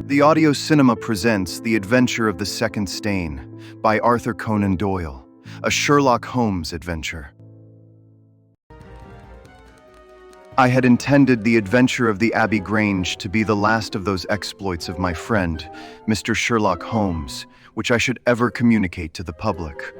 The Audio Cinema presents The Adventure of the Second Stain by Arthur Conan Doyle, a Sherlock Holmes adventure. I had intended The Adventure of the Abbey Grange to be the last of those exploits of my friend, Mr. Sherlock Holmes, which I should ever communicate to the public.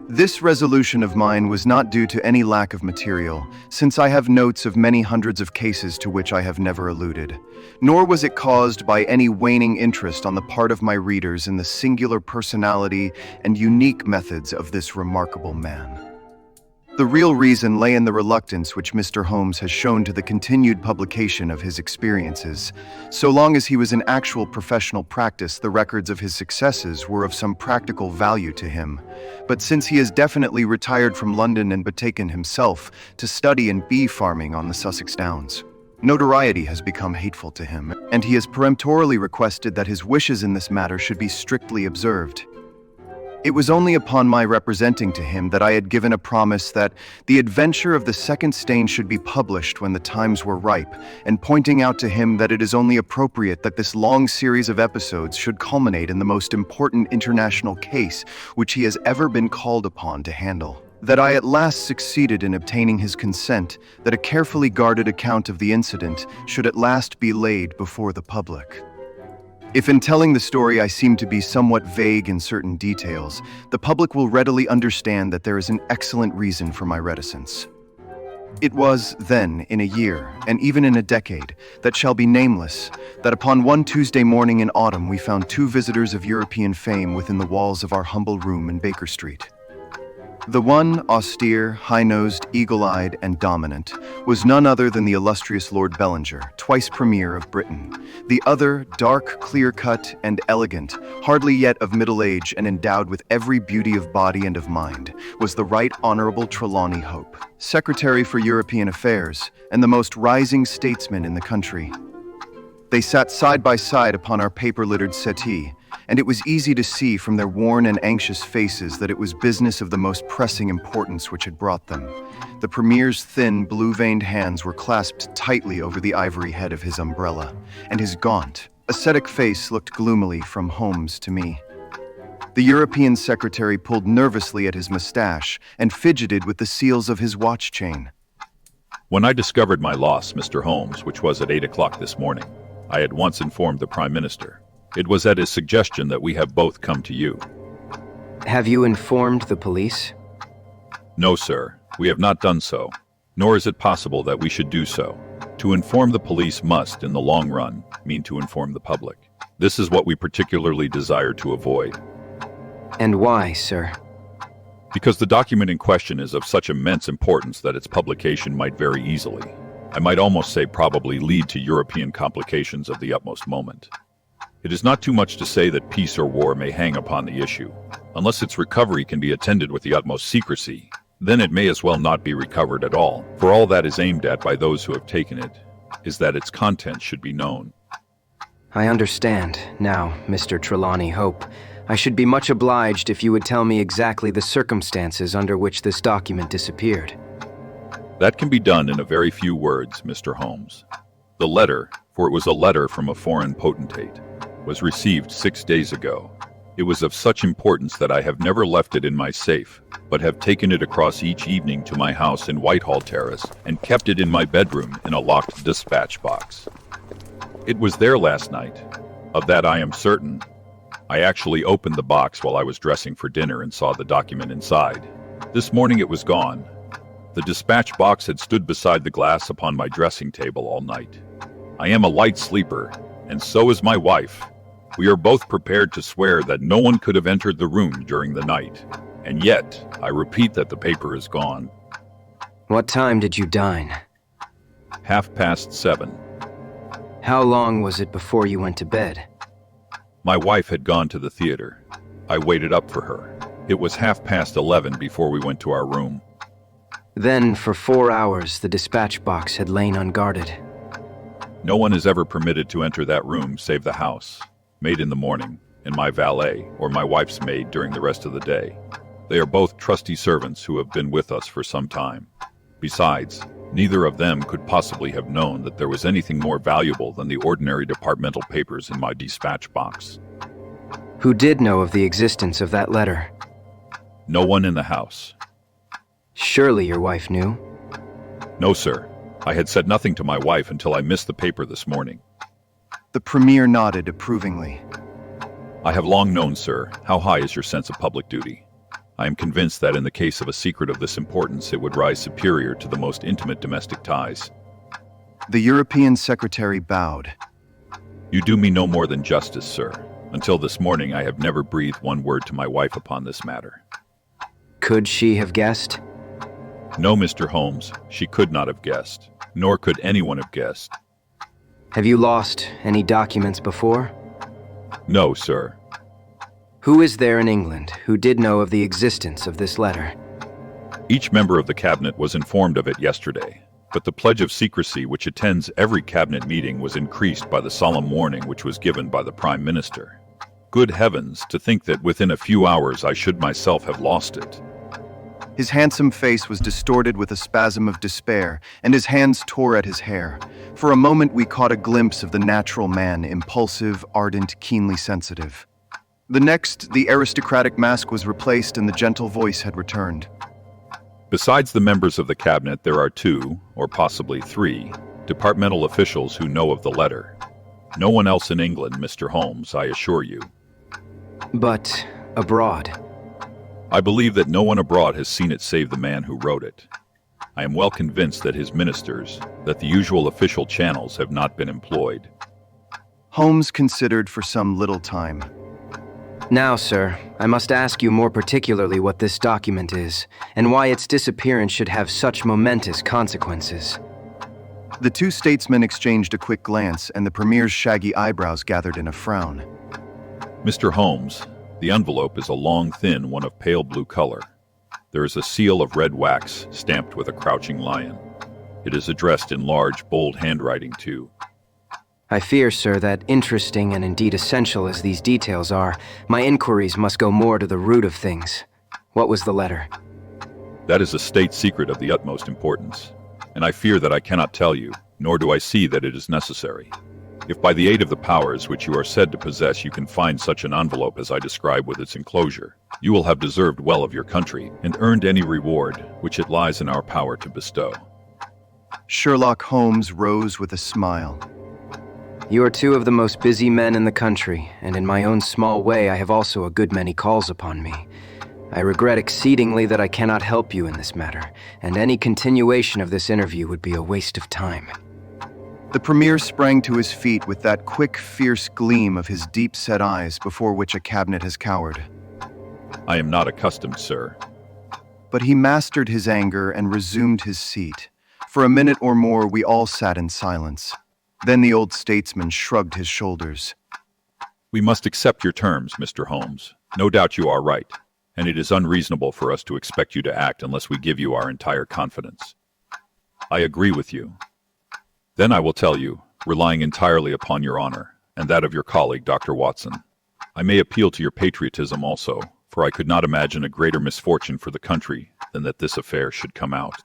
This resolution of mine was not due to any lack of material, since I have notes of many hundreds of cases to which I have never alluded, nor was it caused by any waning interest on the part of my readers in the singular personality and unique methods of this remarkable man. The real reason lay in the reluctance which Mr. Holmes has shown to the continued publication of his experiences. So long as he was in actual professional practice, the records of his successes were of some practical value to him. But since he has definitely retired from London and betaken himself to study and bee farming on the Sussex Downs, notoriety has become hateful to him, and he has peremptorily requested that his wishes in this matter should be strictly observed. It was only upon my representing to him that I had given a promise that The Adventure of the Second Stain should be published when the times were ripe, and pointing out to him that it is only appropriate that this long series of episodes should culminate in the most important international case which he has ever been called upon to handle, that I at last succeeded in obtaining his consent that a carefully guarded account of the incident should at last be laid before the public. If in telling the story I seem to be somewhat vague in certain details, the public will readily understand that there is an excellent reason for my reticence. It was then, in a year, and even in a decade, that shall be nameless, that upon one Tuesday morning in autumn we found two visitors of European fame within the walls of our humble room in Baker Street. The one, austere, high-nosed, eagle-eyed, and dominant, was none other than the illustrious Lord Bellinger, twice Premier of Britain. The other, dark, clear-cut, and elegant, hardly yet of middle age and endowed with every beauty of body and of mind, was the Right Honourable Trelawney Hope, Secretary for European Affairs, and the most rising statesman in the country. They sat side by side upon our paper-littered settee, and it was easy to see from their worn and anxious faces that it was business of the most pressing importance which had brought them. The Premier's thin, blue-veined hands were clasped tightly over the ivory head of his umbrella, and his gaunt, ascetic face looked gloomily from Holmes to me. The European secretary pulled nervously at his mustache and fidgeted with the seals of his watch chain. When I discovered my loss, Mr. Holmes, which was at 8 o'clock this morning, I at once informed the Prime Minister. It was at his suggestion that we have both come to you. Have you informed the police? No, sir, we have not done so, nor is it possible that we should do so. To inform the police must, in the long run, mean to inform the public. This is what we particularly desire to avoid. And why, sir? Because the document in question is of such immense importance that its publication might very easily, I might almost say probably, lead to European complications of the utmost moment. It is not too much to say that peace or war may hang upon the issue. Unless its recovery can be attended with the utmost secrecy, then it may as well not be recovered at all, for all that is aimed at by those who have taken it is that its contents should be known. I understand. Now, Mr. Trelawney Hope, I should be much obliged if you would tell me exactly the circumstances under which this document disappeared. That can be done in a very few words, Mr. Holmes. The letter, for it was a letter from a foreign potentate, was received 6 days ago. It was of such importance that I have never left it in my safe, but have taken it across each evening to my house in Whitehall Terrace and kept it in my bedroom in a locked dispatch box. It was there last night. Of that I am certain. I actually opened the box while I was dressing for dinner and saw the document inside. This morning it was gone. The dispatch box had stood beside the glass upon my dressing table all night. I am a light sleeper, and so is my wife. We are both prepared to swear that no one could have entered the room during the night. And yet, I repeat that the paper is gone. What time did you dine? 7:30. How long was it before you went to bed? My wife had gone to the theater. I waited up for her. It was 11:30 before we went to our room. Then, for 4 hours, the dispatch box had lain unguarded. No one is ever permitted to enter that room save the house, maid in the morning, and my valet, or my wife's maid during the rest of the day. They are both trusty servants who have been with us for some time. Besides, Neither of them could possibly have known that there was anything more valuable than the ordinary departmental papers in my dispatch box. Who did know of the existence of that letter? No one in the house. Surely your wife knew. No, sir. I had said nothing to my wife until I missed the paper this morning. The Premier nodded approvingly. I have long known, sir, how high is your sense of public duty. I am convinced that in the case of a secret of this importance, it would rise superior to the most intimate domestic ties. The European secretary bowed. You do me no more than justice, sir. Until this morning, I have never breathed one word to my wife upon this matter. Could she have guessed? No, Mr. Holmes, she could not have guessed, nor could anyone have guessed. Have you lost any documents before? No, sir. Who is there in England who did know of the existence of this letter? Each member of the cabinet was informed of it yesterday, but the pledge of secrecy which attends every cabinet meeting was increased by the solemn warning which was given by the Prime Minister. Good heavens, to think that within a few hours I should myself have lost it. His handsome face was distorted with a spasm of despair, and his hands tore at his hair. For a moment we caught a glimpse of the natural man, impulsive, ardent, keenly sensitive. The next, the aristocratic mask was replaced and the gentle voice had returned. Besides the members of the cabinet, there are 2, or possibly 3, departmental officials who know of the letter. No one else in England, Mr. Holmes, I assure you. But abroad? I believe that no one abroad has seen it save the man who wrote it. I am well convinced that his ministers, that the usual official channels have not been employed. Holmes considered for some little time. Now, sir, I must ask you more particularly what this document is, and why its disappearance should have such momentous consequences. The 2 statesmen exchanged a quick glance, and the Premier's shaggy eyebrows gathered in a frown. Mr. Holmes, the envelope is a long, thin one of pale blue color. There is a seal of red wax stamped with a crouching lion. It is addressed in large, bold handwriting, too. I fear, sir, that interesting and indeed essential as these details are, my inquiries must go more to the root of things. What was the letter? That is a state secret of the utmost importance, and I fear that I cannot tell you, nor do I see that it is necessary. If by the aid of the powers which you are said to possess you can find such an envelope as I describe with its enclosure, you will have deserved well of your country and earned any reward which it lies in our power to bestow. Sherlock Holmes rose with a smile. You are 2 of the most busy men in the country, and in my own small way I have also a good many calls upon me. I regret exceedingly that I cannot help you in this matter, and any continuation of this interview would be a waste of time. The Premier sprang to his feet with that quick, fierce gleam of his deep-set eyes before which a cabinet has cowered. I am not accustomed, sir. But he mastered his anger and resumed his seat. For a minute or more we all sat in silence. Then the old statesman shrugged his shoulders. We must accept your terms, Mr. Holmes. No doubt you are right, and it is unreasonable for us to expect you to act unless we give you our entire confidence. I agree with you. Then I will tell you, relying entirely upon your honor, and that of your colleague, Dr. Watson. I may appeal to your patriotism also, for I could not imagine a greater misfortune for the country than that this affair should come out.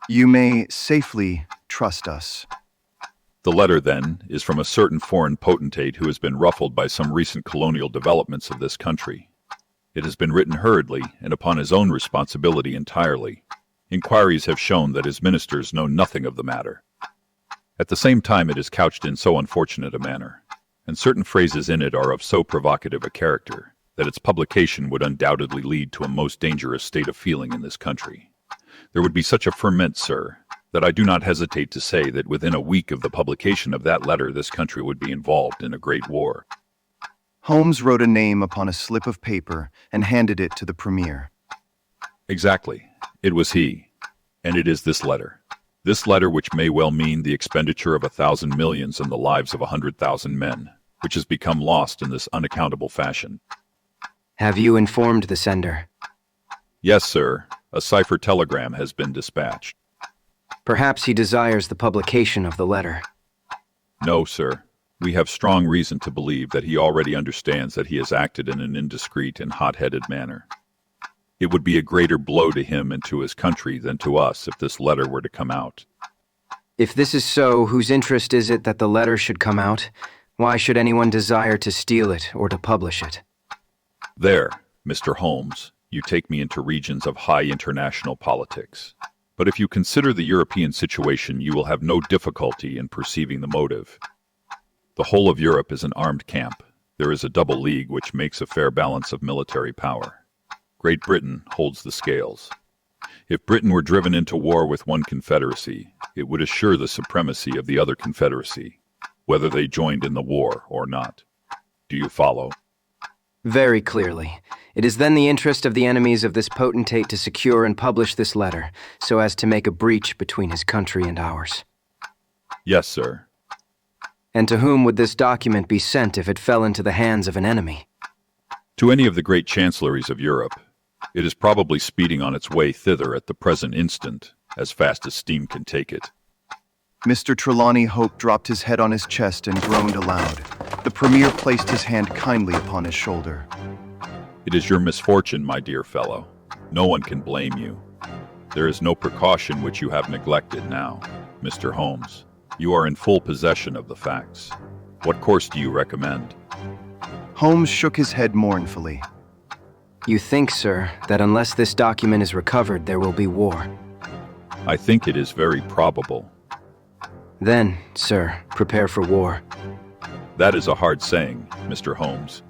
You may safely trust us. The letter, then, is from a certain foreign potentate who has been ruffled by some recent colonial developments of this country. It has been written hurriedly and upon his own responsibility entirely. Inquiries have shown that his ministers know nothing of the matter. At the same time, it is couched in so unfortunate a manner, and certain phrases in it are of so provocative a character, that its publication would undoubtedly lead to a most dangerous state of feeling in this country. There would be such a ferment, sir, that I do not hesitate to say that within a week of the publication of that letter this country would be involved in a great war. Holmes wrote a name upon a slip of paper and handed it to the Premier. Exactly. It was he. And it is this letter. This letter which may well mean the expenditure of 1,000 millions and the lives of 100,000 men, which has become lost in this unaccountable fashion. Have you informed the sender? Yes, sir. A cipher telegram has been dispatched. Perhaps he desires the publication of the letter. No, sir. We have strong reason to believe that he already understands that he has acted in an indiscreet and hot-headed manner. It would be a greater blow to him and to his country than to us if this letter were to come out. If this is so, whose interest is it that the letter should come out? Why should anyone desire to steal it or to publish it? There, Mr. Holmes, you take me into regions of high international politics. But if you consider the European situation, you will have no difficulty in perceiving the motive. The whole of Europe is an armed camp. There is a double league which makes a fair balance of military power. Great Britain holds the scales. If Britain were driven into war with one confederacy, it would assure the supremacy of the other confederacy, whether they joined in the war or not. Do you follow? Very clearly. It is then the interest of the enemies of this potentate to secure and publish this letter, so as to make a breach between his country and ours. Yes, sir. And to whom would this document be sent if it fell into the hands of an enemy? To any of the great chancelleries of Europe. It is probably speeding on its way thither at the present instant, as fast as steam can take it. Mr. Trelawney Hope dropped his head on his chest and groaned aloud. The Premier placed his hand kindly upon his shoulder. It is your misfortune, my dear fellow. No one can blame you. There is no precaution which you have neglected now, Mr. Holmes. You are in full possession of the facts. What course do you recommend? Holmes shook his head mournfully. You think, sir, that unless this document is recovered, there will be war? I think it is very probable. Then, sir, prepare for war. That is a hard saying, Mr. Holmes.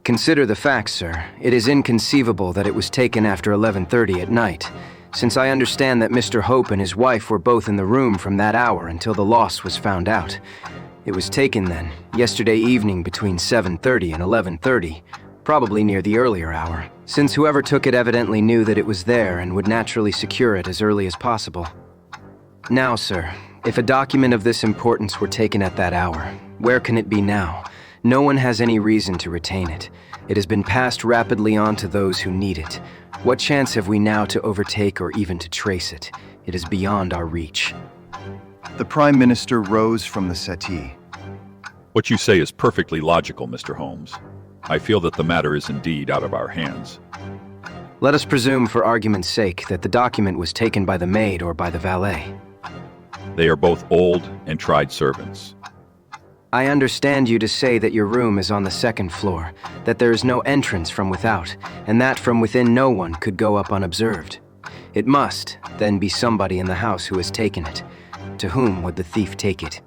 Consider the facts, sir. It is inconceivable that it was taken after 11:30 at night, since I understand that Mr. Hope and his wife were both in the room from that hour until the loss was found out. It was taken then, yesterday evening between 7:30 and 11:30, probably near the earlier hour, since whoever took it evidently knew that it was there and would naturally secure it as early as possible. Now, sir, if a document of this importance were taken at that hour, where can it be now? No one has any reason to retain it. It has been passed rapidly on to those who need it. What chance have we now to overtake or even to trace it? It is beyond our reach. The Prime Minister rose from the settee. What you say is perfectly logical, Mr. Holmes. I feel that the matter is indeed out of our hands. Let us presume, for argument's sake, that the document was taken by the maid or by the valet. They are both old and tried servants. I understand you to say that your room is on the second floor, that there is no entrance from without, and that from within no one could go up unobserved. It must, then, be somebody in the house who has taken it. To whom would the thief take it?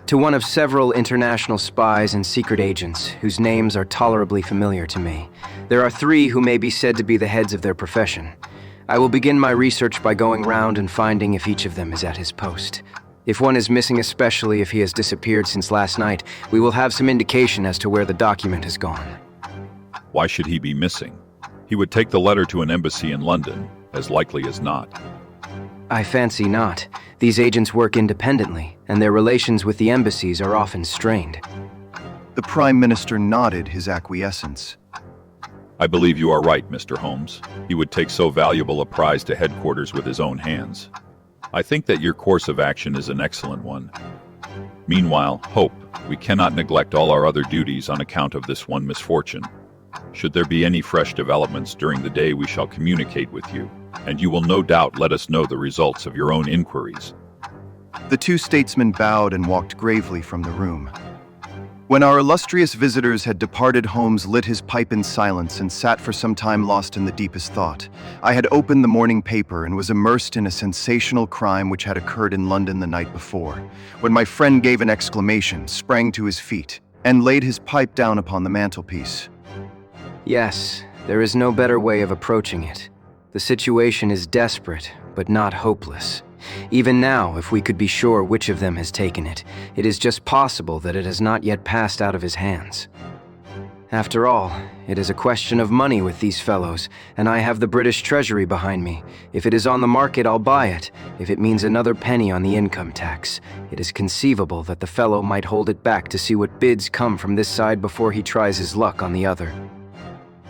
To one of several international spies and secret agents, whose names are tolerably familiar to me. There are 3 who may be said to be the heads of their profession. I will begin my research by going round and finding if each of them is at his post. If one is missing, especially if he has disappeared since last night, we will have some indication as to where the document has gone. Why should he be missing? He would take the letter to an embassy in London, as likely as not. I fancy not. These agents work independently, and their relations with the embassies are often strained. The Prime Minister nodded his acquiescence. I believe you are right, Mr. Holmes. He would take so valuable a prize to headquarters with his own hands. I think that your course of action is an excellent one. Meanwhile, Hope, we cannot neglect all our other duties on account of this one misfortune. Should there be any fresh developments during the day, we shall communicate with you, and you will no doubt let us know the results of your own inquiries. The 2 statesmen bowed and walked gravely from the room. When our illustrious visitors had departed, Holmes lit his pipe in silence and sat for some time lost in the deepest thought. I had opened the morning paper and was immersed in a sensational crime which had occurred in London the night before, when my friend gave an exclamation, sprang to his feet, and laid his pipe down upon the mantelpiece. Yes, there is no better way of approaching it. The situation is desperate, but not hopeless. Even now, if we could be sure which of them has taken it, it is just possible that it has not yet passed out of his hands. After all, it is a question of money with these fellows, and I have the British Treasury behind me. If it is on the market, I'll buy it. If it means another penny on the income tax, it is conceivable that the fellow might hold it back to see what bids come from this side before he tries his luck on the other.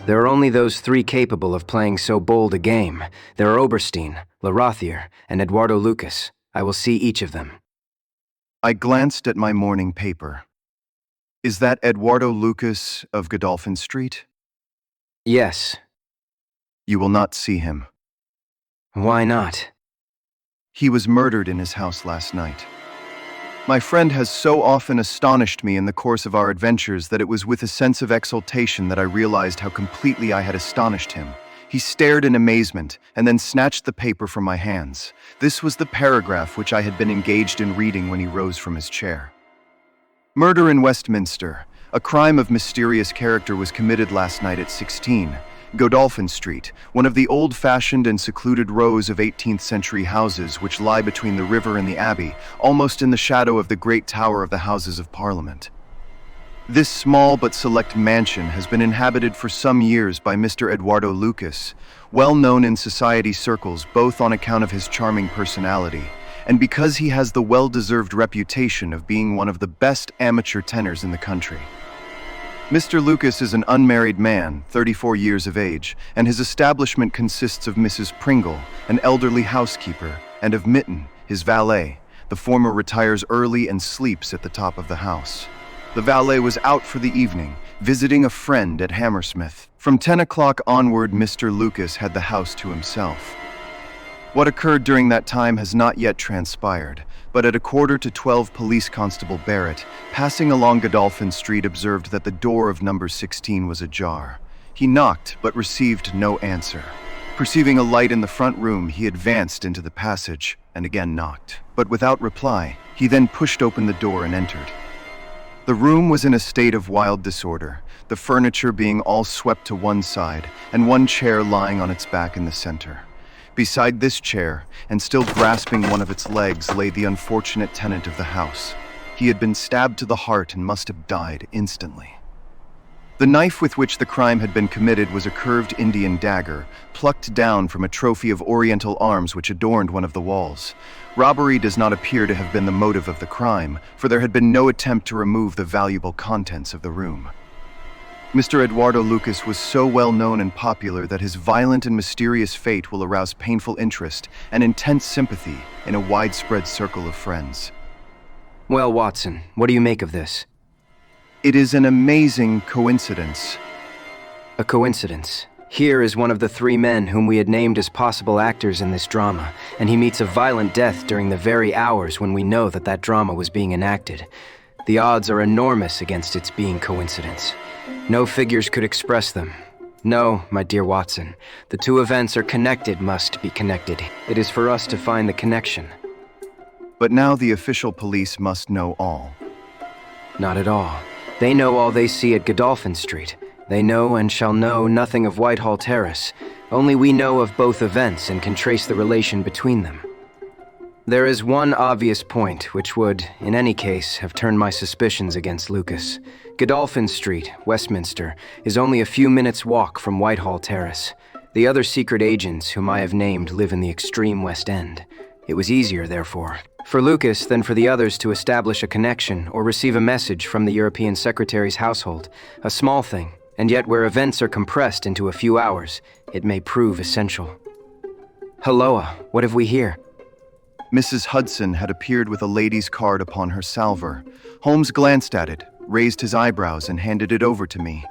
There are only those 3 capable of playing so bold a game. There are Oberstein, Larathier, and Eduardo Lucas. I will see each of them. I glanced at my morning paper. Is that Eduardo Lucas of Godolphin Street? Yes. You will not see him. Why not? He was murdered in his house last night. My friend has so often astonished me in the course of our adventures that it was with a sense of exultation that I realized how completely I had astonished him. He stared in amazement and then snatched the paper from my hands. This was the paragraph which I had been engaged in reading when he rose from his chair. Murder in Westminster. A crime of mysterious character was committed last night at 16 Godolphin Street, one of the old-fashioned and secluded rows of 18th-century houses which lie between the river and the Abbey, almost in the shadow of the great tower of the Houses of Parliament. This small but select mansion has been inhabited for some years by Mr. Eduardo Lucas, well known in society circles both on account of his charming personality and because he has the well-deserved reputation of being one of the best amateur tenors in the country. Mr. Lucas is an unmarried man, 34 years of age, and his establishment consists of Mrs. Pringle, an elderly housekeeper, and of Mitten, his valet. The former retires early and sleeps at the top of the house. The valet was out for the evening, visiting a friend at Hammersmith. From 10 o'clock onward, Mr. Lucas had the house to himself. What occurred during that time has not yet transpired, but at 11:45 Police Constable Barrett, passing along Godolphin Street, observed that the door of number 16 was ajar. He knocked, but received no answer. Perceiving a light in the front room, he advanced into the passage and again knocked, but without reply. He then pushed open the door and entered. The room was in a state of wild disorder, the furniture being all swept to one side and one chair lying on its back in the center. Beside this chair, and still grasping one of its legs, lay the unfortunate tenant of the house. He had been stabbed to the heart and must have died instantly. The knife with which the crime had been committed was a curved Indian dagger, plucked down from a trophy of Oriental arms which adorned one of the walls. Robbery does not appear to have been the motive of the crime, for there had been no attempt to remove the valuable contents of the room. Mr. Eduardo Lucas was so well known and popular that his violent and mysterious fate will arouse painful interest and intense sympathy in a widespread circle of friends. Well, Watson, what do you make of this? It is an amazing coincidence. A coincidence. Here is one of the three men whom we had named as possible actors in this drama, and he meets a violent death during the very hours when we know that that drama was being enacted. The odds are enormous against its being coincidence. No figures could express them. No, my dear Watson, the two events are connected, must be connected. It is for us to find the connection. But now the official police must know all. Not at all. They know all they see at Godolphin Street. They know and shall know nothing of Whitehall Terrace. Only we know of both events and can trace the relation between them. There is one obvious point which would, in any case, have turned my suspicions against Lucas. Godolphin Street, Westminster, is only a few minutes' walk from Whitehall Terrace. The other secret agents whom I have named live in the extreme West End. It was easier, therefore, for Lucas than for the others to establish a connection or receive a message from the European Secretary's household. A small thing, and yet where events are compressed into a few hours, it may prove essential. Halloa, what have we here? Mrs. Hudson had appeared with a lady's card upon her salver. Holmes glanced at it, raised his eyebrows, and handed it over to me.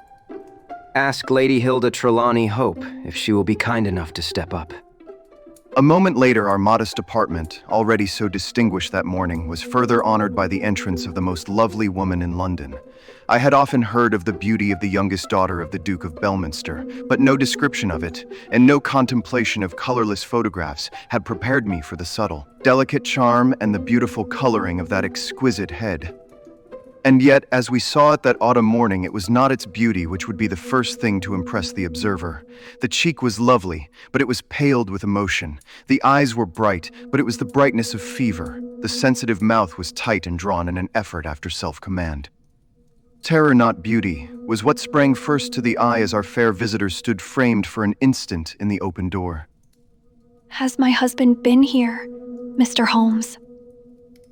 Ask Lady Hilda Trelawney Hope if she will be kind enough to step up. A moment later, our modest apartment, already so distinguished that morning, was further honored by the entrance of the most lovely woman in London. I had often heard of the beauty of the youngest daughter of the Duke of Belminster, but no description of it, and no contemplation of colorless photographs had prepared me for the subtle, delicate charm and the beautiful coloring of that exquisite head. And yet, as we saw it that autumn morning, it was not its beauty which would be the first thing to impress the observer. The cheek was lovely, but it was paled with emotion. The eyes were bright, but it was the brightness of fever. The sensitive mouth was tight and drawn in an effort after self-command. Terror, not beauty, was what sprang first to the eye as our fair visitor stood framed for an instant in the open door. Has my husband been here, Mr. Holmes?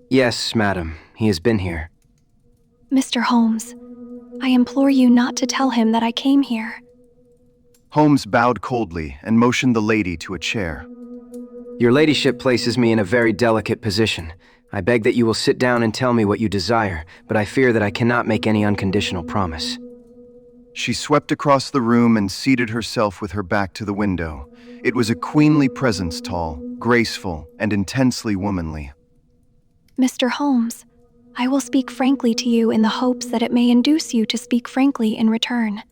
Yes, madam, he has been here. Mr. Holmes, I implore you not to tell him that I came here. Holmes bowed coldly and motioned the lady to a chair. Your ladyship places me in a very delicate position. I beg that you will sit down and tell me what you desire, but I fear that I cannot make any unconditional promise. She swept across the room and seated herself with her back to the window. It was a queenly presence, tall, graceful, and intensely womanly. Mr. Holmes, I will speak frankly to you in the hopes that it may induce you to speak frankly in return.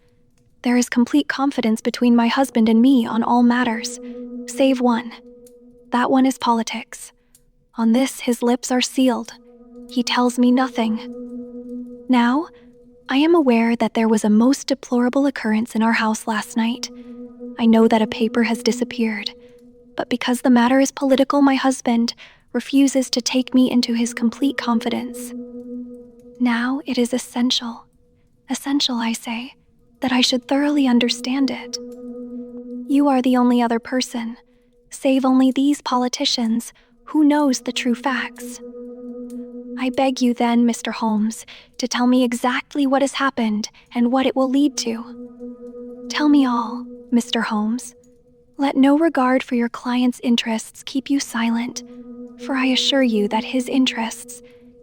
There is complete confidence between my husband and me on all matters, save one. That one is politics. On this, his lips are sealed. He tells me nothing. Now, I am aware that there was a most deplorable occurrence in our house last night. I know that a paper has disappeared, but because the matter is political, my husband refuses to take me into his complete confidence. Now it is essential, I say, that I should thoroughly understand it. You are the only other person, save only these politicians, who knows the true facts. I beg you then, Mr. Holmes, to tell me exactly what has happened and what it will lead to. Tell me all, Mr. Holmes. Let no regard for your client's interests keep you silent, for I assure you that his interests,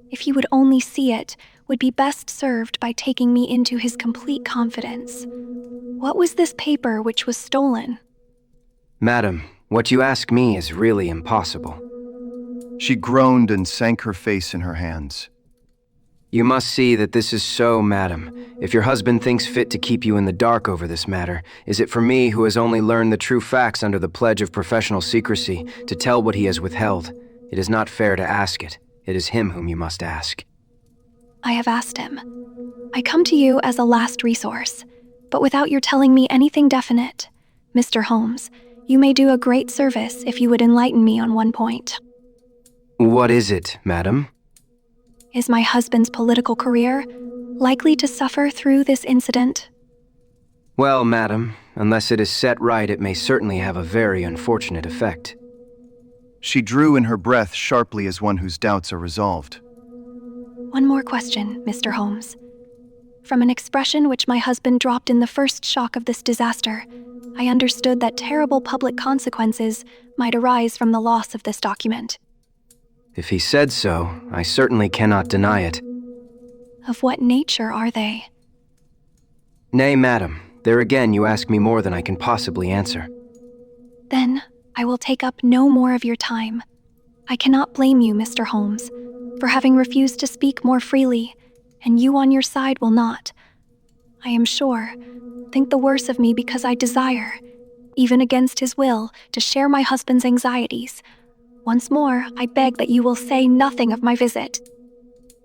if he would only see it, would be best served by taking me into his complete confidence. What was this paper which was stolen? Madam, what you ask me is really impossible. She groaned and sank her face in her hands. You must see that this is so, madam. If your husband thinks fit to keep you in the dark over this matter, is it for me, who has only learned the true facts under the pledge of professional secrecy, to tell what he has withheld? It is not fair to ask it. It is him whom you must ask. I have asked him. I come to you as a last resource, but without your telling me anything definite. Mr. Holmes, you may do a great service if you would enlighten me on one point. What is it, madam? Is my husband's political career likely to suffer through this incident? Well, madam, unless it is set right, it may certainly have a very unfortunate effect. She drew in her breath sharply as one whose doubts are resolved. One more question, Mr. Holmes. From an expression which my husband dropped in the first shock of this disaster, I understood that terrible public consequences might arise from the loss of this document. If he said so, I certainly cannot deny it. Of what nature are they? Nay, madam, there again you ask me more than I can possibly answer. Then I will take up no more of your time. I cannot blame you, Mr. Holmes, for having refused to speak more freely, and you on your side will not. I am sure, think the worse of me because I desire, even against his will, to share my husband's anxieties. Once more, I beg that you will say nothing of my visit.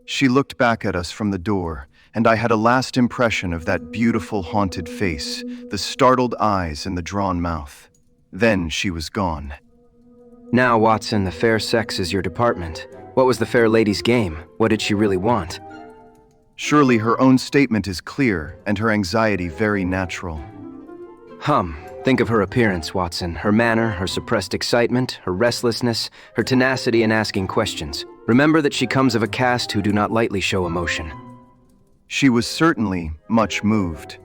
She looked back at us from the door, and I had a last impression of that beautiful haunted face, the startled eyes and the drawn mouth. Then she was gone. Now, Watson, the fair sex is your department. What was the fair lady's game? What did she really want? Surely her own statement is clear, and her anxiety very natural. Think of her appearance, Watson. Her manner, her suppressed excitement, her restlessness, her tenacity in asking questions. Remember that she comes of a caste who do not lightly show emotion. She was certainly much moved.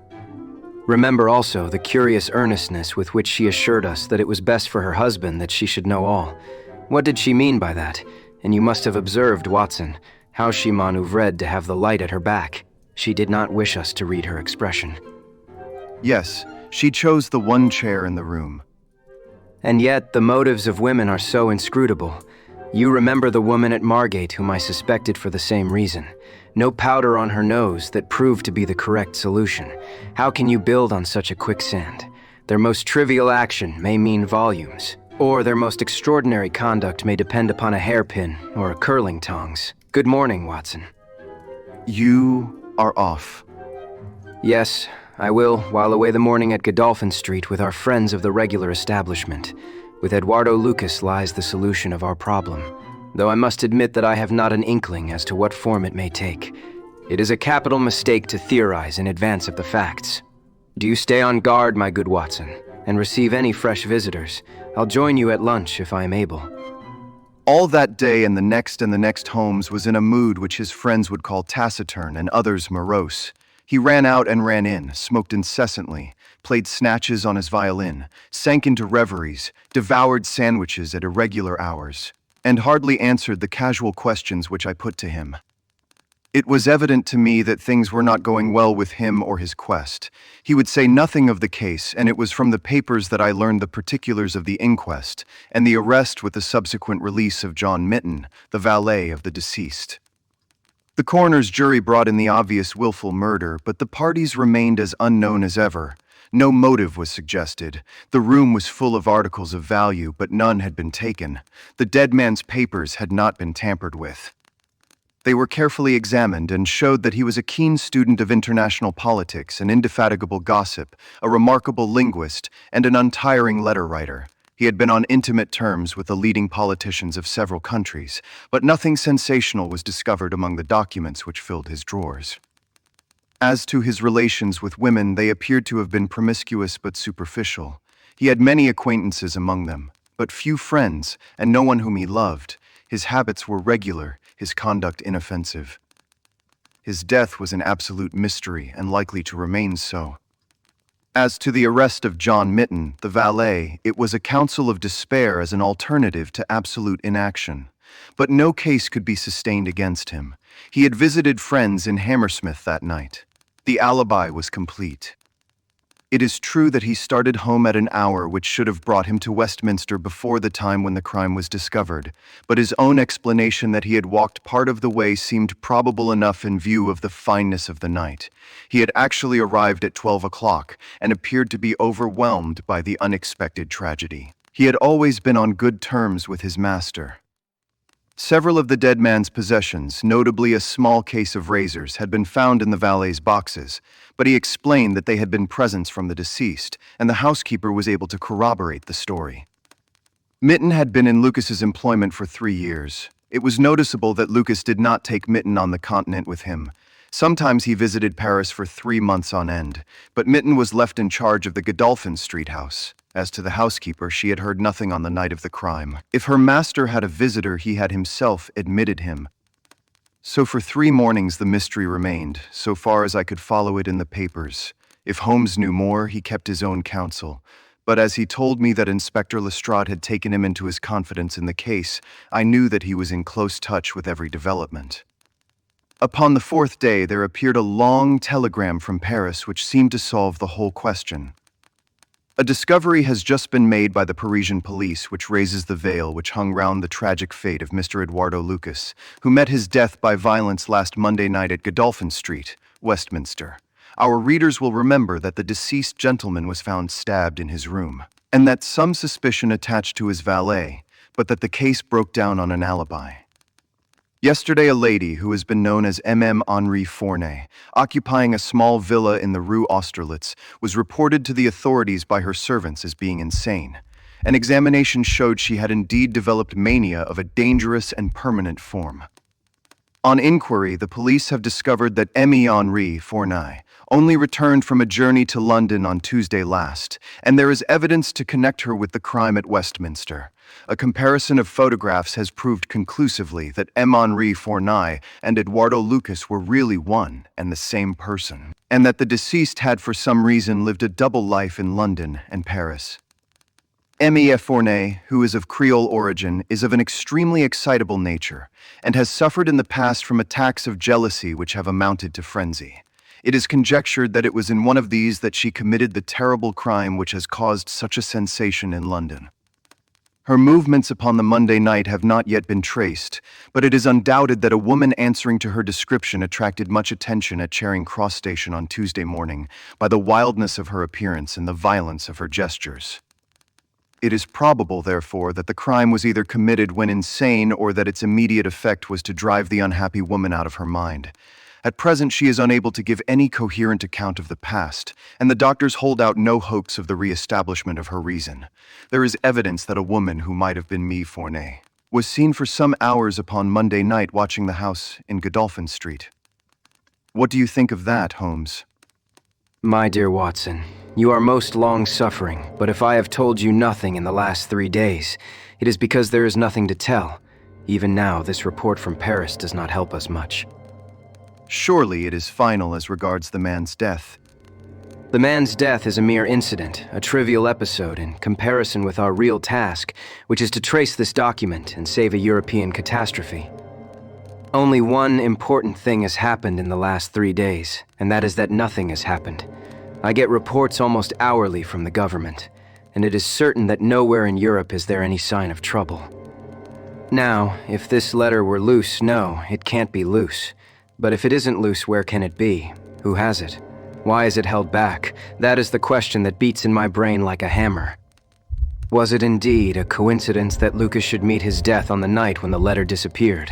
Remember also the curious earnestness with which she assured us that it was best for her husband that she should know all. What did she mean by that? And you must have observed, Watson, how she maneuvered to have the light at her back. She did not wish us to read her expression. Yes, she chose the one chair in the room. And yet, the motives of women are so inscrutable. You remember the woman at Margate whom I suspected for the same reason. No powder on her nose that proved to be the correct solution. How can you build on such a quicksand? Their most trivial action may mean volumes, or their most extraordinary conduct may depend upon a hairpin or a curling tongs. Good morning, Watson. You are off. Yes, I will while away the morning at Godolphin Street with our friends of the regular establishment. With Eduardo Lucas lies the solution of our problem, though I must admit that I have not an inkling as to what form it may take. It is a capital mistake to theorize in advance of the facts. Do you stay on guard, my good Watson, and receive any fresh visitors. I'll join you at lunch if I am able. All that day and the next Holmes was in a mood which his friends would call taciturn and others morose. He ran out and ran in, smoked incessantly, played snatches on his violin, sank into reveries, devoured sandwiches at irregular hours, and hardly answered the casual questions which I put to him. It was evident to me that things were not going well with him or his quest. He would say nothing of the case, and it was from the papers that I learned the particulars of the inquest and the arrest with the subsequent release of John Mitten, the valet of the deceased. The coroner's jury brought in the obvious willful murder, but the parties remained as unknown as ever. No motive was suggested. The room was full of articles of value, but none had been taken. The dead man's papers had not been tampered with. They were carefully examined and showed that he was a keen student of international politics, an indefatigable gossip, a remarkable linguist, and an untiring letter writer. He had been on intimate terms with the leading politicians of several countries, but nothing sensational was discovered among the documents which filled his drawers. As to his relations with women, they appeared to have been promiscuous but superficial. He had many acquaintances among them, but few friends, and no one whom he loved. His habits were regular, his conduct inoffensive. His death was an absolute mystery and likely to remain so. As to the arrest of John Mitten, the valet, it was a counsel of despair as an alternative to absolute inaction. But no case could be sustained against him. He had visited friends in Hammersmith that night. The alibi was complete. It is true that he started home at an hour which should have brought him to Westminster before the time when the crime was discovered, but his own explanation that he had walked part of the way seemed probable enough in view of the fineness of the night. He had actually arrived at 12 o'clock and appeared to be overwhelmed by the unexpected tragedy. He had always been on good terms with his master. Several of the dead man's possessions, notably a small case of razors, had been found in the valet's boxes, but he explained that they had been presents from the deceased, and the housekeeper was able to corroborate the story. Mitten had been in Lucas's employment for 3 years. It was noticeable that Lucas did not take Mitten on the continent with him. Sometimes he visited Paris for 3 months on end, but Mitten was left in charge of the Godolphin Street house. As to the housekeeper, she had heard nothing on the night of the crime. If her master had a visitor, he had himself admitted him. So for 3 mornings the mystery remained, so far as I could follow it in the papers. If Holmes knew more, he kept his own counsel. But as he told me that Inspector Lestrade had taken him into his confidence in the case, I knew that he was in close touch with every development. Upon the 4th day, there appeared a long telegram from Paris which seemed to solve the whole question. A discovery has just been made by the Parisian police which raises the veil which hung round the tragic fate of Mr. Eduardo Lucas, who met his death by violence last Monday night at Godolphin Street, Westminster. Our readers will remember that the deceased gentleman was found stabbed in his room, and that some suspicion attached to his valet, but that the case broke down on an alibi. Yesterday, a lady who has been known as M.M. Henri Fournay, occupying a small villa in the Rue Austerlitz, was reported to the authorities by her servants as being insane. An examination showed she had indeed developed mania of a dangerous and permanent form. On inquiry, the police have discovered that M.E. Henri Fournay only returned from a journey to London on Tuesday last, and there is evidence to connect her with the crime at Westminster. A comparison of photographs has proved conclusively that M. Henri Fournay and Eduardo Lucas were really one and the same person, and that the deceased had for some reason lived a double life in London and Paris. M.E. Fournay, who is of Creole origin, is of an extremely excitable nature, and has suffered in the past from attacks of jealousy which have amounted to frenzy. It is conjectured that it was in one of these that she committed the terrible crime which has caused such a sensation in London. Her movements upon the Monday night have not yet been traced, but it is undoubted that a woman answering to her description attracted much attention at Charing Cross Station on Tuesday morning by the wildness of her appearance and the violence of her gestures. It is probable, therefore, that the crime was either committed when insane or that its immediate effect was to drive the unhappy woman out of her mind. At present, she is unable to give any coherent account of the past, and the doctors hold out no hopes of the re-establishment of her reason. There is evidence that a woman who might have been Fournay was seen for some hours upon Monday night watching the house in Godolphin Street. What do you think of that, Holmes? My dear Watson, you are most long-suffering, but if I have told you nothing in the last 3 days, it is because there is nothing to tell. Even now, this report from Paris does not help us much. Surely it is final as regards the man's death. The man's death is a mere incident, a trivial episode in comparison with our real task, which is to trace this document and save a European catastrophe. Only one important thing has happened in the last 3 days, and that is that nothing has happened. I get reports almost hourly from the government, and it is certain that nowhere in Europe is there any sign of trouble. Now, if this letter were loose, no, it can't be loose. But if it isn't loose, where can it be? Who has it? Why is it held back? That is the question that beats in my brain like a hammer. Was it indeed a coincidence that Lucas should meet his death on the night when the letter disappeared?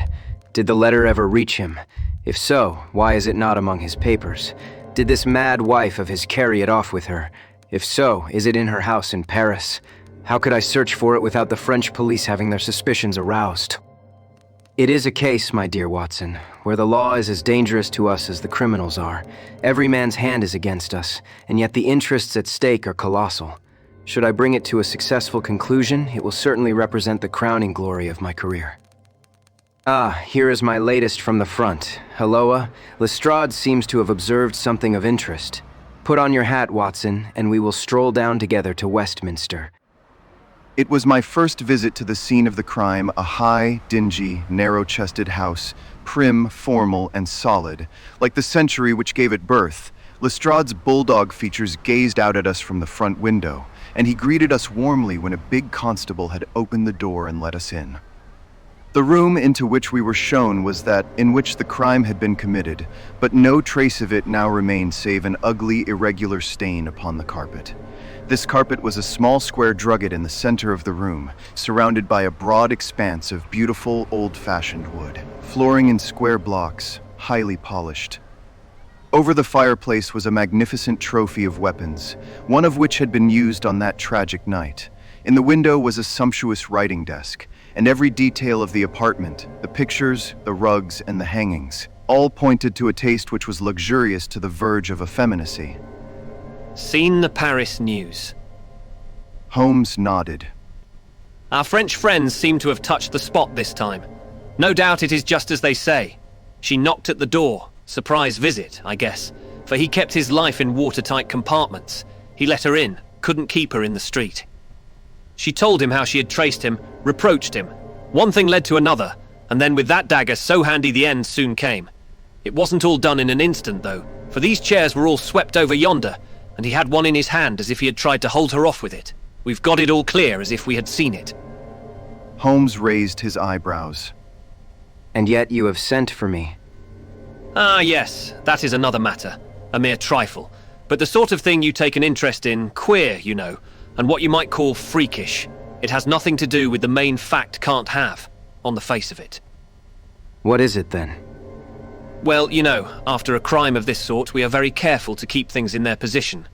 Did the letter ever reach him? If so, why is it not among his papers? Did this mad wife of his carry it off with her? If so, is it in her house in Paris? How could I search for it without the French police having their suspicions aroused? It is a case, my dear Watson, where the law is as dangerous to us as the criminals are. Every man's hand is against us, and yet the interests at stake are colossal. Should I bring it to a successful conclusion, it will certainly represent the crowning glory of my career. Ah, here is my latest from the front. Halloa, Lestrade seems to have observed something of interest. Put on your hat, Watson, and we will stroll down together to Westminster. It was my first visit to the scene of the crime, a high, dingy, narrow-chested house, prim, formal, and solid. Like the century which gave it birth, Lestrade's bulldog features gazed out at us from the front window, and he greeted us warmly when a big constable had opened the door and let us in. The room into which we were shown was that in which the crime had been committed, but no trace of it now remained save an ugly, irregular stain upon the carpet. This carpet was a small square drugget in the center of the room, surrounded by a broad expanse of beautiful, old-fashioned wood, flooring in square blocks, highly polished. Over the fireplace was a magnificent trophy of weapons, one of which had been used on that tragic night. In the window was a sumptuous writing desk, and every detail of the apartment, the pictures, the rugs, and the hangings, all pointed to a taste which was luxurious to the verge of effeminacy. Seen the Paris news? Holmes nodded. Our French friends seem to have touched the spot this time. No doubt it is just as they say. She knocked at the door. Surprise visit, I guess. For he kept his life in watertight compartments. He let her in, couldn't keep her in the street. She told him how she had traced him, reproached him. One thing led to another, and then with that dagger so handy the end soon came. It wasn't all done in an instant, though, for these chairs were all swept over yonder, and he had one in his hand as if he had tried to hold her off with it. We've got it all clear as if we had seen it. Holmes raised his eyebrows. And yet you have sent for me. Ah, yes, that is another matter. A mere trifle. But the sort of thing you take an interest in, queer, you know, and what you might call freakish. It has nothing to do with the main fact can't have, on the face of it. What is it then? Well, you know, after a crime of this sort, we are very careful to keep things in their position.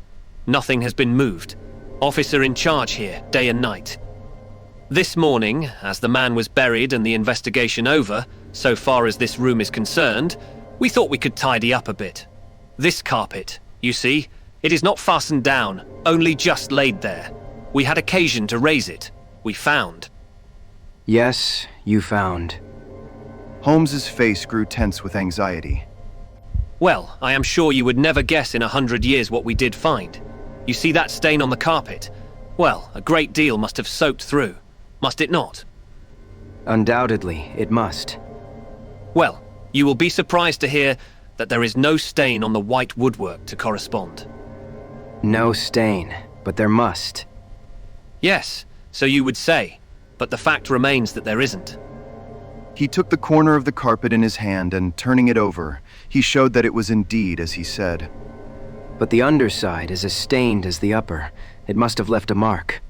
Nothing has been moved. Officer in charge here, day and night. This morning, as the man was buried and the investigation over, so far as this room is concerned, we thought we could tidy up a bit. This carpet, you see, it is not fastened down, only just laid there. We had occasion to raise it. We found. Yes, you found. Holmes's face grew tense with anxiety. Well, I am sure you would never guess in 100 years what we did find. You see that stain on the carpet? Well, a great deal must have soaked through, must it not? Undoubtedly, it must. Well, you will be surprised to hear that there is no stain on the white woodwork to correspond. No stain, but there must. Yes, so you would say, but the fact remains that there isn't. He took the corner of the carpet in his hand and, turning it over, he showed that it was indeed as he said. But the underside is as stained as the upper. It must have left a mark.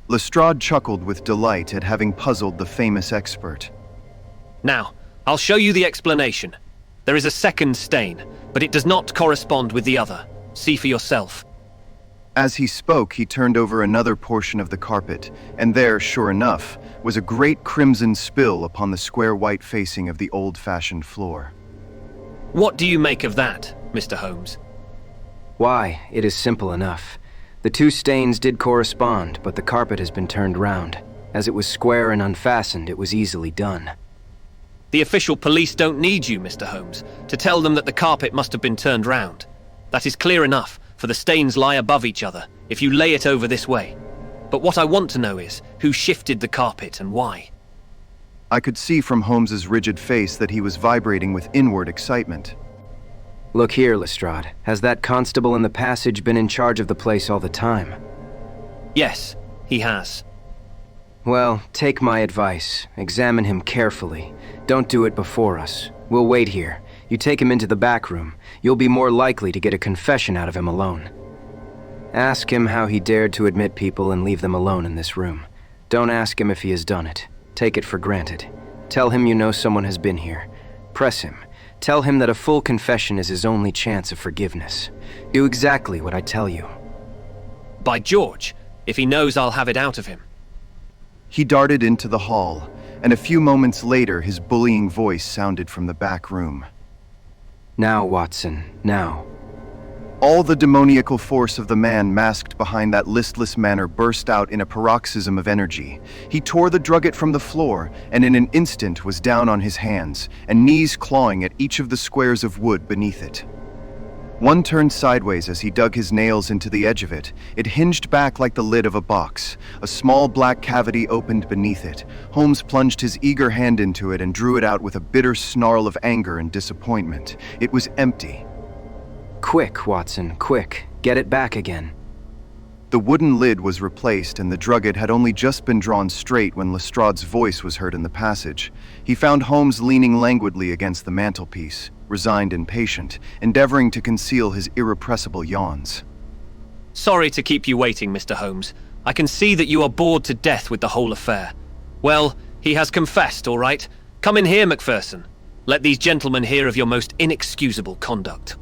Lestrade chuckled with delight at having puzzled the famous expert. Now, I'll show you the explanation. There is a second stain, but it does not correspond with the other. See for yourself. As he spoke, he turned over another portion of the carpet, and there, sure enough, was a great crimson spill upon the square white facing of the old-fashioned floor. What do you make of that, Mr. Holmes? Why, it is simple enough. The two stains did correspond, but the carpet has been turned round. As it was square and unfastened, it was easily done. The official police don't need you, Mr. Holmes, to tell them that the carpet must have been turned round. That is clear enough, for the stains lie above each other, if you lay it over this way. But what I want to know is, who shifted the carpet and why? I could see from Holmes's rigid face that he was vibrating with inward excitement. Look here, Lestrade. Has that constable in the passage been in charge of the place all the time? Yes, he has. Well, take my advice. Examine him carefully. Don't do it before us. We'll wait here. You take him into the back room. You'll be more likely to get a confession out of him alone. Ask him how he dared to admit people and leave them alone in this room. Don't ask him if he has done it. Take it for granted. Tell him you know someone has been here. Press him. Tell him that a full confession is his only chance of forgiveness. Do exactly what I tell you. By George, if he knows I'll have it out of him. He darted into the hall, and a few moments later his bullying voice sounded from the back room. Now, Watson, now. All the demoniacal force of the man masked behind that listless manner burst out in a paroxysm of energy. He tore the drugget from the floor, and in an instant was down on his hands, and knees clawing at each of the squares of wood beneath it. One turned sideways as he dug his nails into the edge of it. It hinged back like the lid of a box. A small black cavity opened beneath it. Holmes plunged his eager hand into it and drew it out with a bitter snarl of anger and disappointment. It was empty. Quick, Watson, quick. Get it back again. The wooden lid was replaced, and the drugget had only just been drawn straight when Lestrade's voice was heard in the passage. He found Holmes leaning languidly against the mantelpiece, resigned and patient, endeavoring to conceal his irrepressible yawns. Sorry to keep you waiting, Mr. Holmes. I can see that you are bored to death with the whole affair. Well, he has confessed, all right. Come in here, Macpherson. Let these gentlemen hear of your most inexcusable conduct.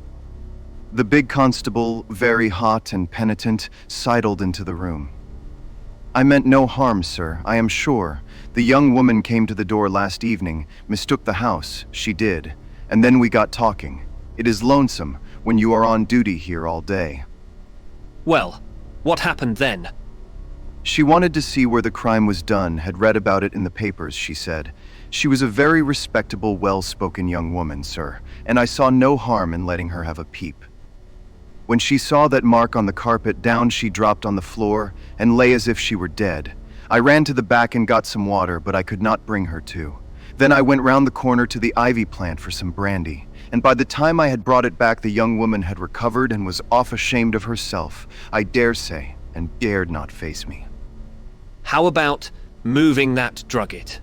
The big constable, very hot and penitent, sidled into the room. I meant no harm, sir, I am sure. The young woman came to the door last evening, mistook the house, she did, and then we got talking. It is lonesome when you are on duty here all day. Well, what happened then? She wanted to see where the crime was done, had read about it in the papers, she said. She was a very respectable, well-spoken young woman, sir, and I saw no harm in letting her have a peep. When she saw that mark on the carpet, down she dropped on the floor and lay as if she were dead. I ran to the back and got some water, but I could not bring her to. Then I went round the corner to the ivy plant for some brandy, and by the time I had brought it back, the young woman had recovered and was off ashamed of herself, I dare say, and dared not face me. How about moving that drugget?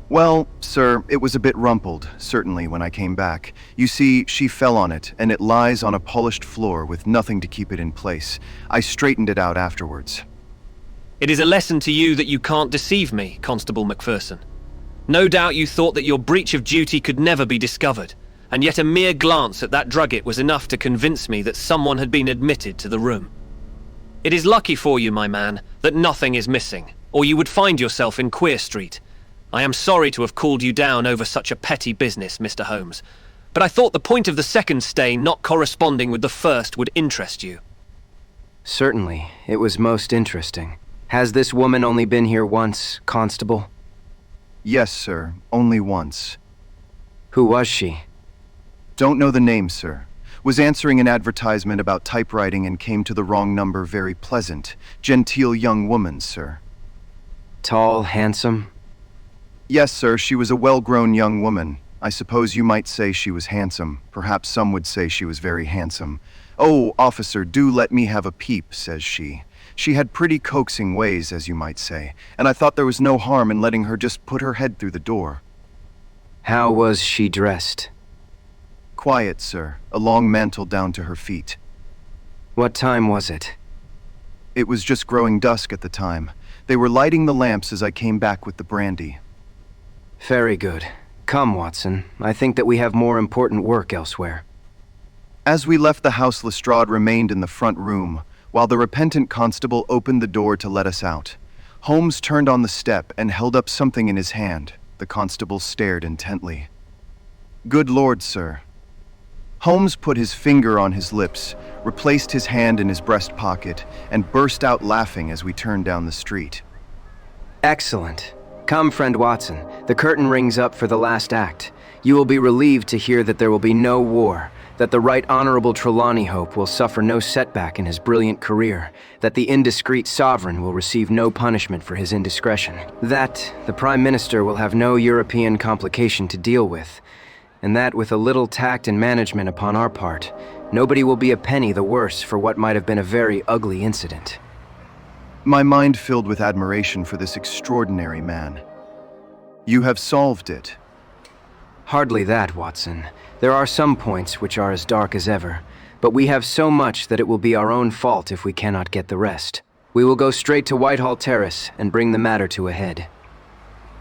Well, sir, it was a bit rumpled, certainly, when I came back. You see, she fell on it, and it lies on a polished floor with nothing to keep it in place. I straightened it out afterwards. It is a lesson to you that you can't deceive me, Constable Macpherson. No doubt you thought that your breach of duty could never be discovered, and yet a mere glance at that drugget was enough to convince me that someone had been admitted to the room. It is lucky for you, my man, that nothing is missing, or you would find yourself in Queer Street. I am sorry to have called you down over such a petty business, Mr. Holmes, but I thought the point of the second stain not corresponding with the first would interest you. Certainly, it was most interesting. Has this woman only been here once, Constable? Yes, sir, only once. Who was she? Don't know the name, sir. Was answering an advertisement about typewriting and came to the wrong number. Very pleasant, genteel young woman, sir. Tall, handsome? Yes, sir, she was a well-grown young woman. I suppose you might say she was handsome. Perhaps some would say she was very handsome. "Oh, officer, do let me have a peep," says she. She had pretty coaxing ways, as you might say, and I thought there was no harm in letting her just put her head through the door. How was she dressed? Quiet, sir, a long mantle down to her feet. What time was it? It was just growing dusk at the time. They were lighting the lamps as I came back with the brandy. Very good. Come, Watson. I think that we have more important work elsewhere. As we left the house, Lestrade remained in the front room, while the repentant constable opened the door to let us out. Holmes turned on the step and held up something in his hand. The constable stared intently. "Good Lord, sir." Holmes put his finger on his lips, replaced his hand in his breast pocket, and burst out laughing as we turned down the street. Excellent. Come, friend Watson. The curtain rings up for the last act. You will be relieved to hear that there will be no war. that the Right Honorable Trelawney Hope will suffer no setback in his brilliant career, that the indiscreet sovereign will receive no punishment for his indiscretion, that the Prime Minister will have no European complication to deal with, and that with a little tact and management upon our part, nobody will be a penny the worse for what might have been a very ugly incident. My mind filled with admiration for this extraordinary man. You have solved it. Hardly that, Watson. There are some points which are as dark as ever, but we have so much that it will be our own fault if we cannot get the rest. We will go straight to Whitehall Terrace and bring the matter to a head.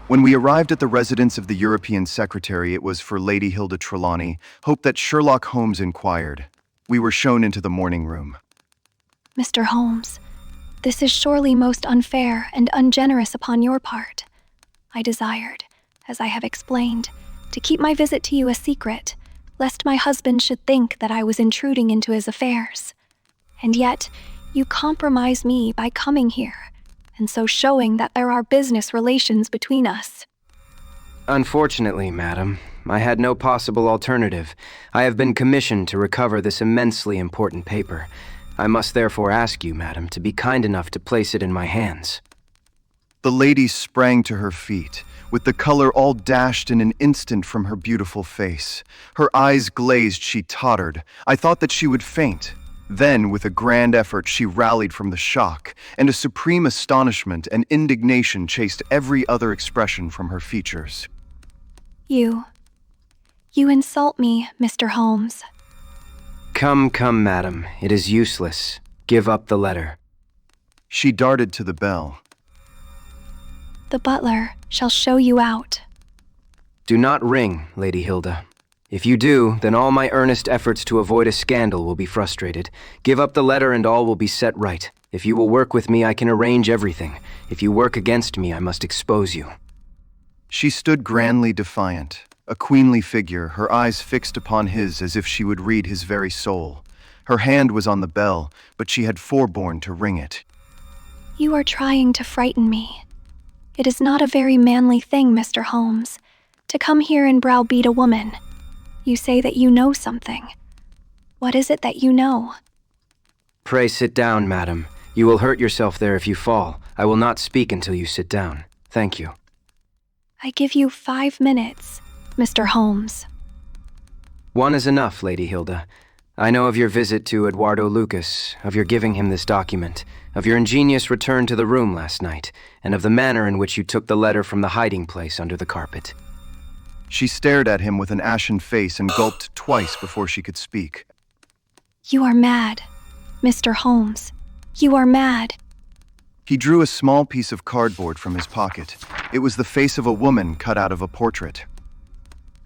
When we arrived at the residence of the European Secretary, it was for Lady Hilda Trelawney Hope that Sherlock Holmes inquired. We were shown into the morning room. Mr. Holmes, this is surely most unfair and ungenerous upon your part. I desired, as I have explained, to keep my visit to you a secret, lest my husband should think that I was intruding into his affairs. And yet, you compromise me by coming here, and so showing that there are business relations between us. Unfortunately, madam, I had no possible alternative. I have been commissioned to recover this immensely important paper. I must therefore ask you, madam, to be kind enough to place it in my hands. The lady sprang to her feet, with the color all dashed in an instant from her beautiful face. Her eyes glazed, she tottered. I thought that she would faint. Then, with a grand effort, she rallied from the shock, and a supreme astonishment and indignation chased every other expression from her features. You insult me, Mr. Holmes. Come, madam, it is useless. Give up the letter. She darted to the bell. The butler shall show you out. Do not ring, Lady Hilda. If you do, then all my earnest efforts to avoid a scandal will be frustrated. Give up the letter and all will be set right. If you will work with me, I can arrange everything. If you work against me, I must expose you. She stood grandly defiant, a queenly figure, her eyes fixed upon his as if she would read his very soul. Her hand was on the bell, but she had forborne to ring it. You are trying to frighten me. It is not a very manly thing, Mr. Holmes, to come here and browbeat a woman. You say that you know something. What is it that you know? Pray sit down, madam. You will hurt yourself there if you fall. I will not speak until you sit down. Thank you. I give you 5 minutes, Mr. Holmes. 1 is enough, Lady Hilda. I know of your visit to Eduardo Lucas, of your giving him this document, of your ingenious return to the room last night, and of the manner in which you took the letter from the hiding place under the carpet. She stared at him with an ashen face and gulped twice before she could speak. You are mad, Mr. Holmes. You are mad. He drew a small piece of cardboard from his pocket. It was the face of a woman cut out of a portrait.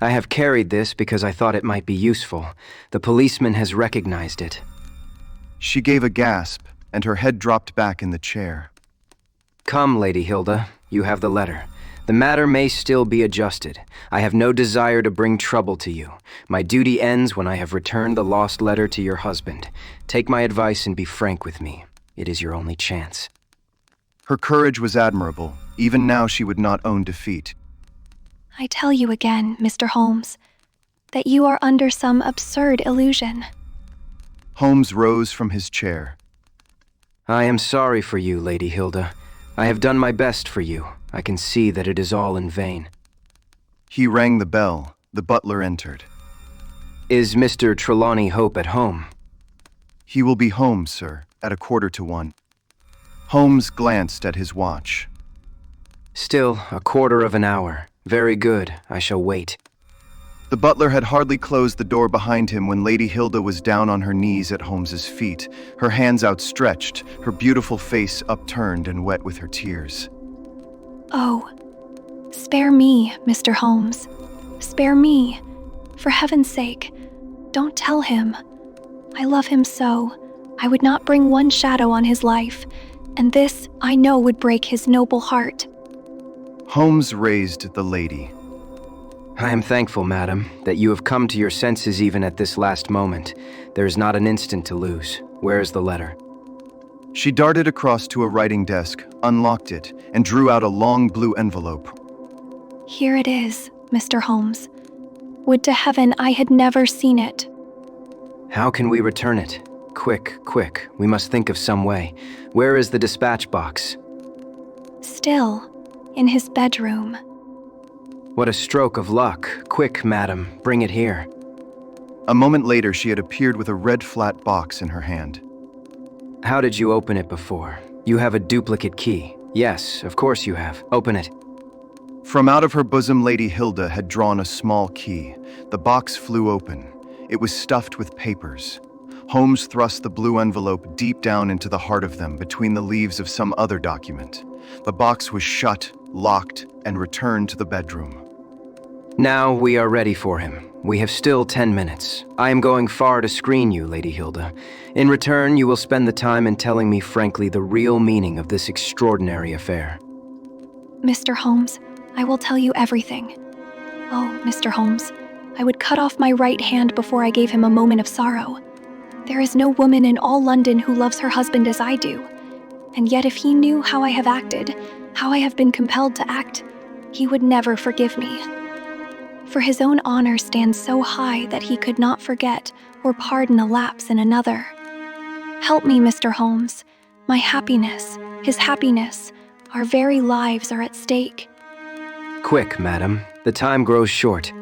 I have carried this because I thought it might be useful. The policeman has recognized it. She gave a gasp, and her head dropped back in the chair. Come, Lady Hilda, you have the letter. The matter may still be adjusted. I have no desire to bring trouble to you. My duty ends when I have returned the lost letter to your husband. Take my advice and be frank with me. It is your only chance. Her courage was admirable. Even now she would not own defeat. I tell you again, Mr. Holmes, that you are under some absurd illusion. Holmes rose from his chair. I am sorry for you, Lady Hilda. I have done my best for you. I can see that it is all in vain. He rang the bell. The butler entered. Is Mr. Trelawney Hope at home? He will be home, sir, at 1:45. Holmes glanced at his watch. Still, 1/4 of an hour. Very good. I shall wait. The butler had hardly closed the door behind him when Lady Hilda was down on her knees at Holmes's feet, her hands outstretched, her beautiful face upturned and wet with her tears. Oh, spare me, Mr. Holmes. Spare me. For heaven's sake, don't tell him. I love him so. I would not bring one shadow on his life, and this, I know, would break his noble heart. Holmes raised the lady. I am thankful, madam, that you have come to your senses even at this last moment. There is not an instant to lose. Where is the letter? She darted across to a writing desk, unlocked it, and drew out a long blue envelope. Here it is, Mr. Holmes. Would to heaven I had never seen it. How can we return it? Quick, quick. We must think of some way. Where is the dispatch box? Still, in his bedroom. What a stroke of luck. Quick, madam, bring it here. A moment later, she had appeared with a red flat box in her hand. How did you open it before? You have a duplicate key. Yes, of course you have. Open it. From out of her bosom, Lady Hilda had drawn a small key. The box flew open. It was stuffed with papers. Holmes thrust the blue envelope deep down into the heart of them, between the leaves of some other document. The box was shut, locked, and returned to the bedroom. Now we are ready for him. We have still 10 minutes. I am going far to screen you, Lady Hilda. In return, you will spend the time in telling me frankly the real meaning of this extraordinary affair. Mr. Holmes, I will tell you everything. Oh, Mr. Holmes, I would cut off my right hand before I gave him a moment of sorrow. There is no woman in all London who loves her husband as I do. And yet if he knew how I have acted, how I have been compelled to act, he would never forgive me. For his own honor stands so high that he could not forget or pardon a lapse in another. Help me, Mr. Holmes. My happiness, his happiness, our very lives are at stake. Quick, madam. The time grows short.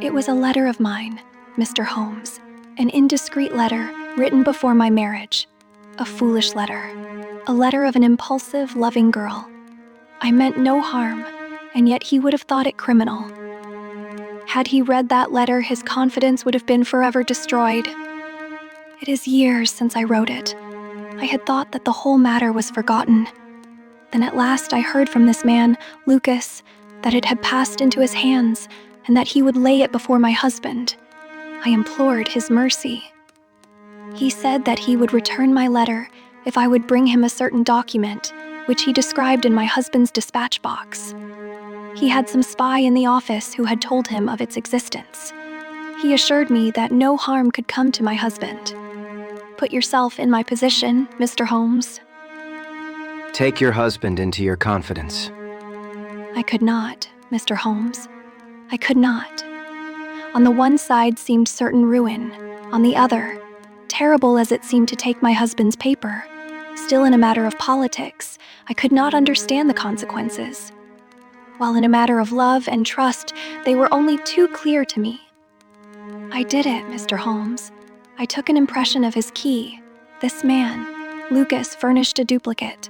It was a letter of mine, Mr. Holmes. An indiscreet letter written before my marriage. A foolish letter. A letter of an impulsive, loving girl. I meant no harm, and yet he would have thought it criminal. Had he read that letter, his confidence would have been forever destroyed. It is years since I wrote it. I had thought that the whole matter was forgotten. Then at last I heard from this man, Lucas, that it had passed into his hands and that he would lay it before my husband. I implored his mercy. He said that he would return my letter if I would bring him a certain document, which he described in my husband's dispatch box. He had some spy in the office who had told him of its existence. He assured me that no harm could come to my husband. Put yourself in my position, Mr. Holmes. Take your husband into your confidence. I could not, Mr. Holmes. I could not. On the one side seemed certain ruin. On the other, terrible as it seemed to take my husband's paper, still in a matter of politics, I could not understand the consequences. While in a matter of love and trust, they were only too clear to me. I did it, Mr. Holmes. I took an impression of his key. This man, Lucas, furnished a duplicate.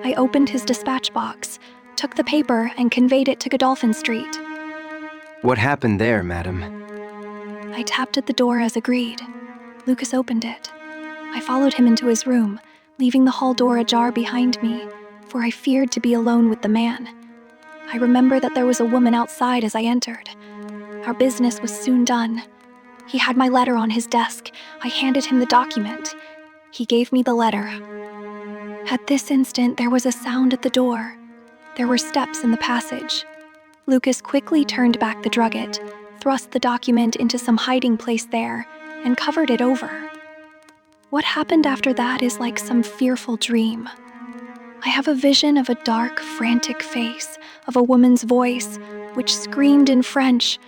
I opened his dispatch box, took the paper, and conveyed it to Godolphin Street. What happened there, madam? I tapped at the door as agreed. Lucas opened it. I followed him into his room, leaving the hall door ajar behind me, for I feared to be alone with the man. I remember that there was a woman outside as I entered. Our business was soon done. He had my letter on his desk. I handed him the document. He gave me the letter. At this instant, there was a sound at the door. There were steps in the passage. Lucas quickly turned back the drugget, thrust the document into some hiding place there, and covered it over. What happened after that is like some fearful dream. I have a vision of a dark, frantic face, of a woman's voice, which screamed in French,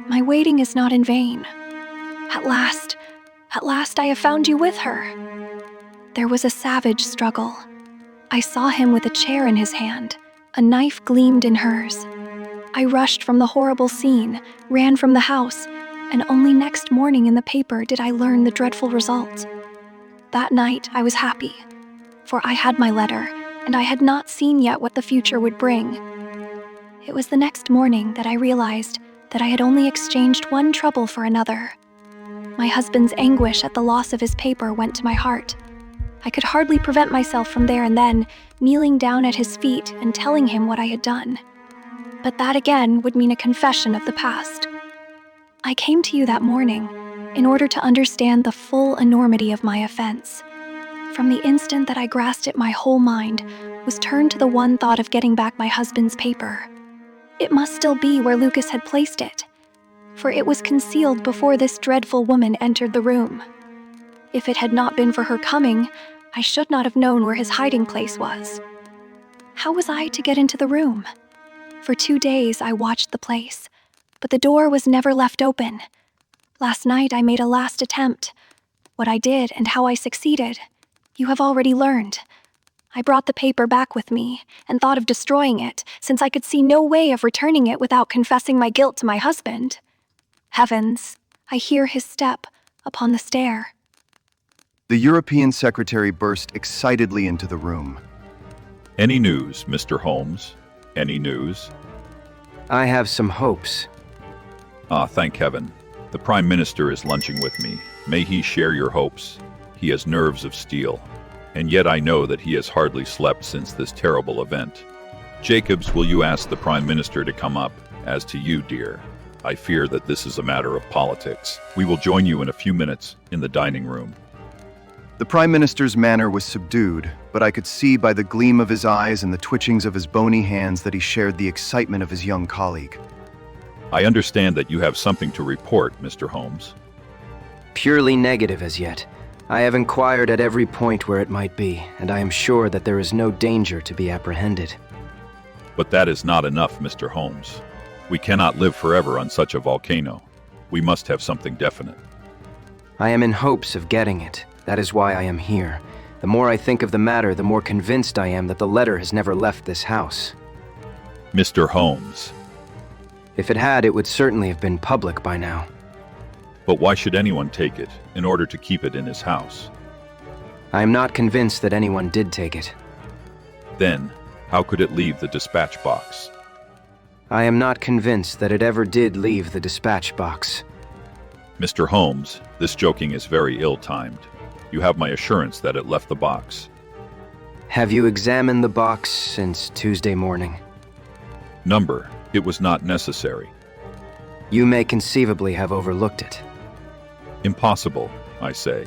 "My waiting is not in vain. At last I have found you with her." There was a savage struggle. I saw him with a chair in his hand. A knife gleamed in hers. I rushed from the horrible scene, ran from the house, and only next morning in the paper did I learn the dreadful result. That night I was happy, for I had my letter, and I had not seen yet what the future would bring. It was the next morning that I realized that I had only exchanged one trouble for another. My husband's anguish at the loss of his paper went to my heart. I could hardly prevent myself from there and then kneeling down at his feet and telling him what I had done. But that again would mean a confession of the past. I came to you that morning in order to understand the full enormity of my offense. From the instant that I grasped it, my whole mind was turned to the one thought of getting back my husband's paper. It must still be where Lucas had placed it, for it was concealed before this dreadful woman entered the room. If it had not been for her coming, I should not have known where his hiding place was. How was I to get into the room? For 2 days I watched the place, but the door was never left open. Last night I made a last attempt. What I did and how I succeeded, you have already learned. I brought the paper back with me and thought of destroying it, since I could see no way of returning it without confessing my guilt to my husband. Heavens, I hear his step upon the stair. The European secretary burst excitedly into the room. Any news, Mr. Holmes? Any news? I have some hopes. Ah, thank heaven. The Prime Minister is lunching with me. May he share your hopes. He has nerves of steel. And yet I know that he has hardly slept since this terrible event. Jacobs, will you ask the Prime Minister to come up? As to you, dear, I fear that this is a matter of politics. We will join you in a few minutes in the dining room. The Prime Minister's manner was subdued, but I could see by the gleam of his eyes and the twitchings of his bony hands that he shared the excitement of his young colleague. I understand that you have something to report, Mr. Holmes. Purely negative as yet. I have inquired at every point where it might be, and I am sure that there is no danger to be apprehended. But that is not enough, Mr. Holmes. We cannot live forever on such a volcano. We must have something definite. I am in hopes of getting it. That is why I am here. The more I think of the matter, the more convinced I am that the letter has never left this house. Mr. Holmes. If it had, it would certainly have been public by now. But why should anyone take it in order to keep it in his house? I am not convinced that anyone did take it. Then, how could it leave the dispatch box? I am not convinced that it ever did leave the dispatch box. Mr. Holmes, this joking is very ill-timed. You have my assurance that it left the box. Have you examined the box since Tuesday morning? Number, it was not necessary. You may conceivably have overlooked it. Impossible, I say.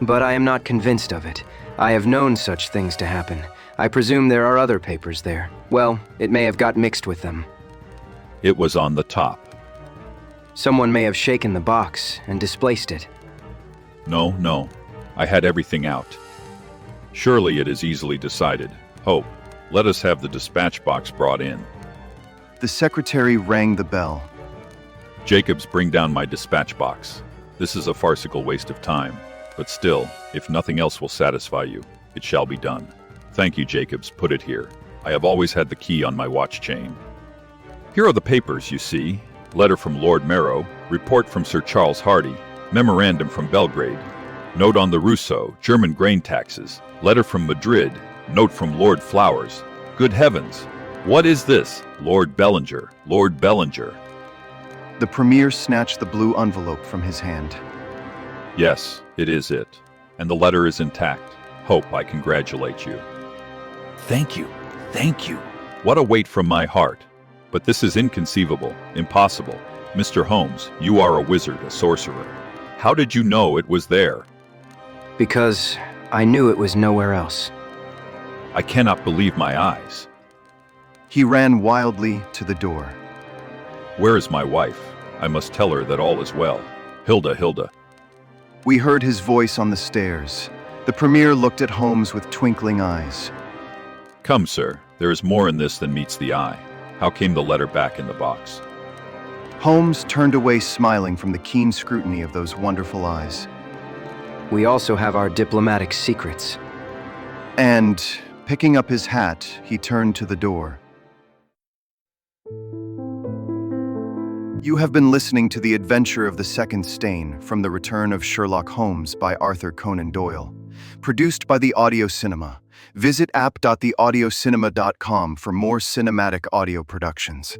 But I am not convinced of it. I have known such things to happen. I presume there are other papers there. Well, it may have got mixed with them. It was on the top. Someone may have shaken the box and displaced it. No. I had everything out. Surely it is easily decided. Hope, let us have the dispatch box brought in. The secretary rang the bell. Jacobs, bring down my dispatch box. This is a farcical waste of time. But still, if nothing else will satisfy you, it shall be done. Thank you, Jacobs. Put it here. I have always had the key on my watch chain. Here are the papers, you see. Letter from Lord Marrow, report from Sir Charles Hardy, memorandum from Belgrade, note on the Rousseau, German grain taxes, letter from Madrid, note from Lord Flowers. Good heavens! What is this? Lord Bellinger, Lord Bellinger. The Premier snatched the blue envelope from his hand. Yes, it is it. And the letter is intact. Hope, I congratulate you. Thank you. What a weight from my heart. But this is inconceivable, impossible. Mr. Holmes, you are a wizard, a sorcerer. How did you know it was there? Because I knew it was nowhere else. I cannot believe my eyes. He ran wildly to the door. Where is my wife? I must tell her that all is well. Hilda. We heard his voice on the stairs. The Premier looked at Holmes with twinkling eyes. Come, sir, there is more in this than meets the eye. How came the letter back in the box? Holmes turned away smiling from the keen scrutiny of those wonderful eyes. We also have our diplomatic secrets. And, picking up his hat, he turned to the door. You have been listening to The Adventure of the Second Stain from The Return of Sherlock Holmes by Arthur Conan Doyle. Produced by The Audio Cinema. Visit app.theaudiocinema.com for more cinematic audio productions.